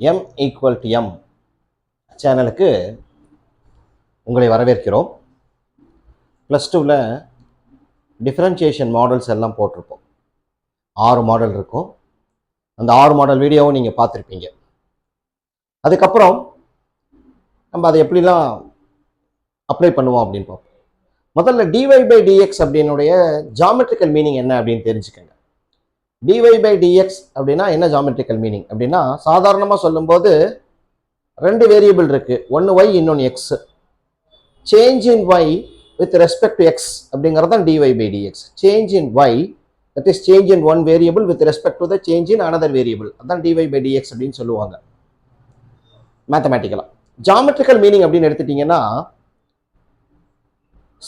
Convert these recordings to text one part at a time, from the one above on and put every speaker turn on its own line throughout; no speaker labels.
m equal to m சேனலுக்கு உங்களை வரவேற்கிறோம். ப்ளஸ் டூவில் டிஃப்ரென்ஷியேஷன் மாடல்ஸ் எல்லாம் போட்டிருப்போம். 6 மாடல் இருக்கும். அந்த 6 மாடல் வீடியோவும் நீங்கள் பார்த்துருப்பீங்க. அதுக்கப்புறம் நம்ம அதை எப்படிலாம் அப்ளை பண்ணுவோம் அப்படின்னு பார்ப்போம். முதல்ல dy by dx அப்படின்னுடைய ஜாமெட்ரிக்கல் மீனிங் என்ன அப்படின்னு தெரிஞ்சுக்கங்க. dy by dx அப்படின்னா என்ன ஜாமெட்ரிக்கல் மீனிங் அப்படின்னா, சாதாரணமாக சொல்லும்போது 2 வேரியபிள் இருக்கு, ஒன்று y இன்னொன்று x. Change in y with respect to x அப்படிங்கிறது தான் dy by dx. Change in y, that is change in one variable with respect to the change in another variable, அதான் dy by dx அப்படின்னு சொல்லுவாங்க மேத்தமேட்டிக்கலா. Geometrical meaning அப்படின்னு எடுத்துட்டீங்கன்னா,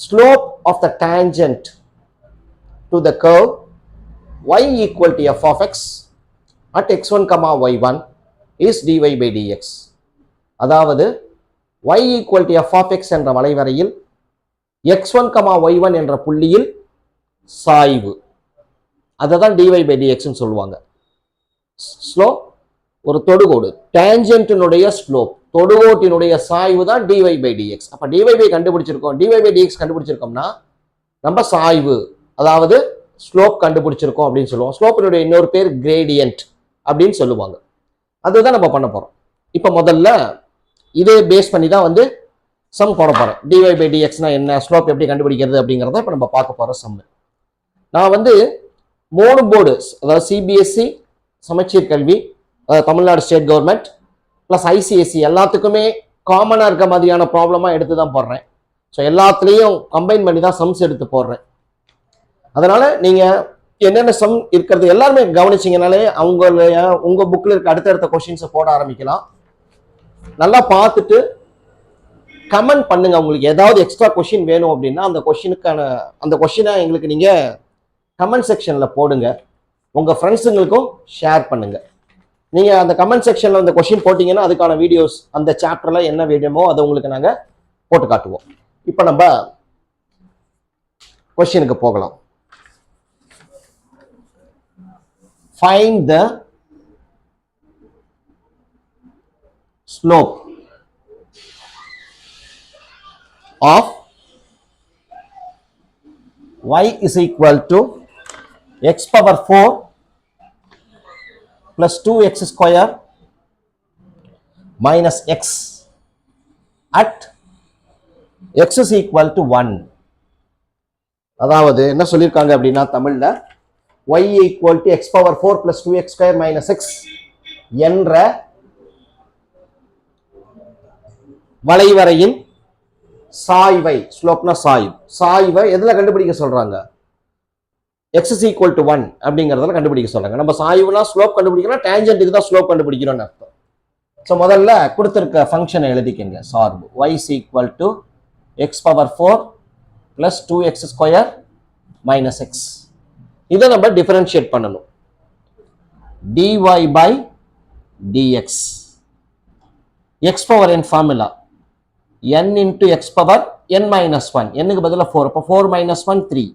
slope of the tangent to the curve y equal to f of x at x1 comma y1 is dy by dx. அதாவது y equal to f of x என்ற வளைவரையில் x1 comma y1 என்ற புள்ளியில் சாய்வு, அதை தான் dy by dx ன்னு சொல்லுவாங்க. Slope ஒரு தொடுகோடு, டேஞ்சென்டினுடைய ஸ்லோப், தொடுகோட்டினுடைய சாய்வு தான் dy by dx. அப்ப dy by கண்டுபிடிச்சிருக்கோம், dy by dx கண்டுபிடிச்சிருக்கோம்னா நம்ம சாய்வு, அதாவது ஸ்லோப் கண்டுபிடிச்சிருக்கோம் அப்படின்னு சொல்லுவோம். ஸ்லோப்பினுடைய இன்னொரு பேர் கிரேடியன்ட் அப்படின்னு சொல்லுவாங்க. அதுதான் நம்ம பண்ண போறோம். இப்ப முதல்ல இதே பேஸ் பண்ணி தான் வந்து சம் போட போறேன். dy by dxனா என்ன, ஸ்லோப் எப்படி கண்டுபிடிக்கிறது அப்படிங்கிறத இப்ப நம்ம பார்க்க போற சம். நான் வந்து 3 போர்டு, அதாவது சிபிஎஸ்சி, சமச்சீர் கல்வி, Tamil Nadu state government plus ICSE எல்லாத்துக்குமே காமனாக இருக்க மாதிரியான ப்ராப்ளமாக எடுத்து தான் போடுறேன். ஸோ எல்லாத்துலேயும் கம்பைன் பண்ணி தான் சம்ஸ் எடுத்து போடுறேன். அதனால் நீங்கள் என்னென்ன சம் இருக்கிறது எல்லாருமே கவனிச்சிங்கனாலே உங்கள் புக்கில் இருக்க அடுத்தடுத்த கொஷின்ஸை போட ஆரம்பிக்கலாம். நல்லா பார்த்துட்டு கமெண்ட் பண்ணுங்க. உங்களுக்கு ஏதாவது எக்ஸ்ட்ரா கொஷின் வேணும் அப்படின்னா அந்த கொஷினை எங்களுக்கு நீங்கள் கமெண்ட் செக்ஷனில் போடுங்க. உங்கள் ஃப்ரெண்ட்ஸுங்களுக்கும் ஷேர் பண்ணுங்கள். நீங்கள் அந்த கமெண்ட் செக்ஷனில் அந்த கொஷின் போட்டிங்கன்னா அதுக்கான வீடியோஸ் அந்த சாப்டரில் என்ன வேணுமோ அதை உங்களுக்கு நாங்கள் போட்டு காட்டுவோம். இப்போ நம்ம கொஷினுக்கு போகலாம். Find the slope of y is equal to x power 4 plus 2x square minus x at x is equal to 1. அதாவது என்ன சொல்லியிருக்காங்க அப்படின்னா, தமிழ்ல y equal to x power 4 plus 2x square minus x என்ற வளைவரையின் சாய்வை, ஸ்லோப்னா சாய்வை எதுல கண்டுபிடிக்க சொல்றாங்க? x is equal to 1 அப்படிங்கிறதுல கண்டுபிடிக்க சொல்றாங்க. நம்ம சாய்வுனா ஸ்லோப் கண்டுபிடிக்கிறோம், டேஞ்சென்ட்டுக்கு தான் ஸ்லோப் கண்டுபிடிக்கிறோம்னு அர்த்தம். ஸோ முதல்ல கொடுத்துருக்க ஃபங்க்ஷனை எழுதிக்கங்க. சார்பு y is equal to x power 4 plus 2x square minus x. இதை நம்ம டிஃபரன்ஷியேட் பண்ணணும். dy by dx, x power n formula n into x power n minus 1, n-க்கு பதிலாக 4, அப்போ 4 minus 1 3,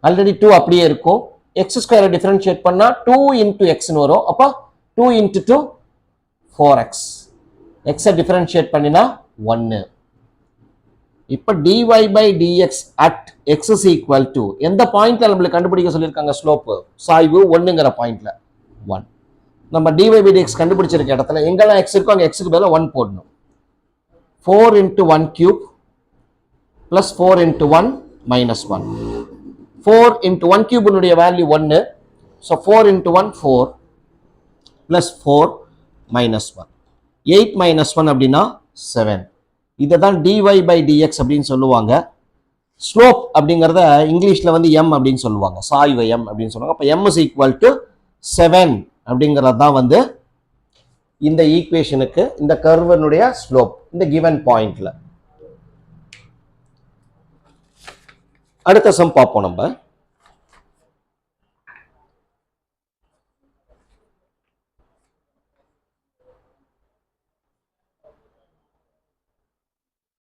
ஆல்ரெடி 2 அப்படியே இருக்கும். எக்ஸ் ஸ்கொயரை டிஃபரன்ஷியேட் பண்ணா 2 into x வரும். அப்போ 2 into 2 4x. எக்ஸை டிஃபரன்ஷியேட் பண்ணினா 1. இப்போ dy by dx at x is equal to எந்த பாயிண்ட்ல நம்மளுக்கு கண்டுபிடிக்க சொல்லியிருக்காங்க? ஸ்லோப்பு, சாய்வு 1ங்கிற பாயிண்ட்ல 1. நம்ம dy by dx கண்டுபிடிச்சிருக்க இடத்துல எங்கெல்லாம் x இருக்கோ அங்கே x-க்கு பதிலாக 1 போடணும். 4 into 1 cube plus 4 into 1 minus 1. 4 into 1 cube உன்னுடைய value 1. So 4 into 1 4 plus 4 minus 1. 8 minus 1 அப்படின்னா 7. இதை தான் dy by dx அப்படின்னு சொல்லுவாங்க. ஸ்லோப் அப்படிங்கிறத இங்கிலீஷில் வந்து m அப்படின்னு சொல்லுவாங்க, சாய்வு m அப்படின்னு சொல்லுவாங்க. அப்போ m is equal to 7 அப்படிங்கிறது தான் வந்து இந்த ஈக்குவேஷனுக்கு, இந்த கர்வனுடைய ஸ்லோப் இந்த கிவன் பாயிண்ட்ல. அடுத்த சம் பார்ப்போம் நம்ம.